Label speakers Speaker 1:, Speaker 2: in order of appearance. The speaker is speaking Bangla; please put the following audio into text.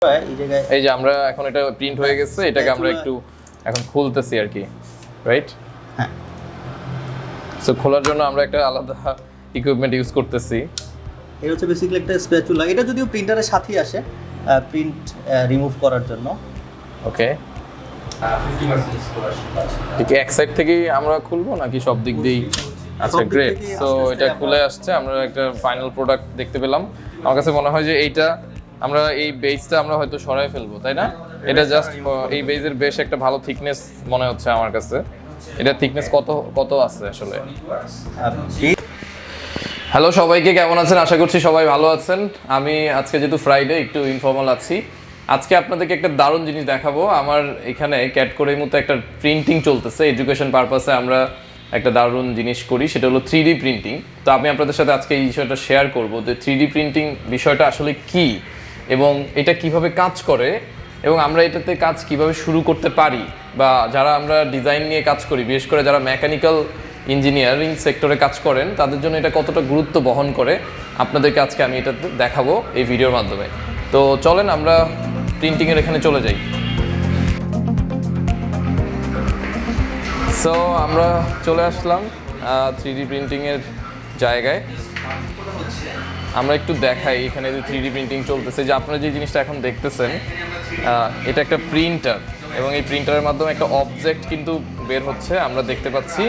Speaker 1: এই যে আমরা এখন এটা প্রিন্ট হয়ে গেছে, এটাকে আমরা একটু এখন খুলতেছি আর কি, রাইট?
Speaker 2: হ্যাঁ।
Speaker 1: সো খোলার জন্য আমরা একটা আলাদা ইকুইপমেন্ট ইউজ করতেছি।
Speaker 2: এটা হচ্ছে বেসিক্যালি একটা স্প্যাচুলা। এটা যদিও প্রিন্টারের সাথেই আসে প্রিন্ট রিমুভ করার জন্য।
Speaker 1: ওকে,
Speaker 2: 50% স্কলারশিপ আছে।
Speaker 1: ঠিক এক সাইড থেকেই আমরা খুলবো নাকি সব দিক দিয়েই? আচ্ছা, গ্রেট। সো এটা খুলে আসছে, আমরা একটা ফাইনাল প্রোডাক্ট দেখতে পেলাম। আমার কাছে মনে হয় যে এইটা আমরা এই বেসটা আমরা হয়তো সরাই ফেলবো, তাই না? এটা জাস্ট এই বেজের বেশ একটা ভালো থিকনেস মনে হচ্ছে আমার কাছে। এটা থিকনেস কত আছে আসলে? হ্যালো সবাইকে, কেমন আছেন? আশা করছি সবাই ভালো আছেন। আমি আজকে যেহেতু ফ্রাইডে একটু ইনফর্মাল আছি, আজকে আপনাদেরকে একটা দারুণ জিনিস দেখাবো। আমার এখানে ক্যাড করে মতো একটা প্রিন্টিং চলতেছে, এডুকেশন পারপাসে আমরা একটা দারুণ জিনিস করি, সেটা হলো 3D প্রিন্টিং। তো আমি আপনাদের সাথে আজকে এই বিষয়টা শেয়ার করবো যে 3D প্রিন্টিং বিষয়টা আসলে কি এবং এটা কিভাবে কাজ করে এবং আমরা এটাতে কাজ কিভাবে শুরু করতে পারি, বা যারা আমরা ডিজাইন নিয়ে কাজ করি, বিশেষ করে যারা মেকানিক্যাল ইঞ্জিনিয়ারিং সেক্টরে কাজ করেন, তাদের জন্য এটা কতটা গুরুত্ব বহন করে আপনাদেরকে আজকে আমি এটা দেখাবো এই ভিডিওর মাধ্যমে। তো চলেন আমরা প্রিন্টিংয়ের এখানে চলে যাই। সো আমরা চলে আসলাম 3D প্রিন্টিংয়ের জায়গায়। আমরা একটু দেখাই এখানে যে 3D প্রিন্টিং চলতেছে, যে আপনারা যে জিনিসটা এখন দেখতেছেন এটা একটা প্রিন্টার, এবং এই প্রিন্টারের মাধ্যমে একটা অবজেক্ট কিন্তু বের হচ্ছে, আমরা দেখতে পাচ্ছি।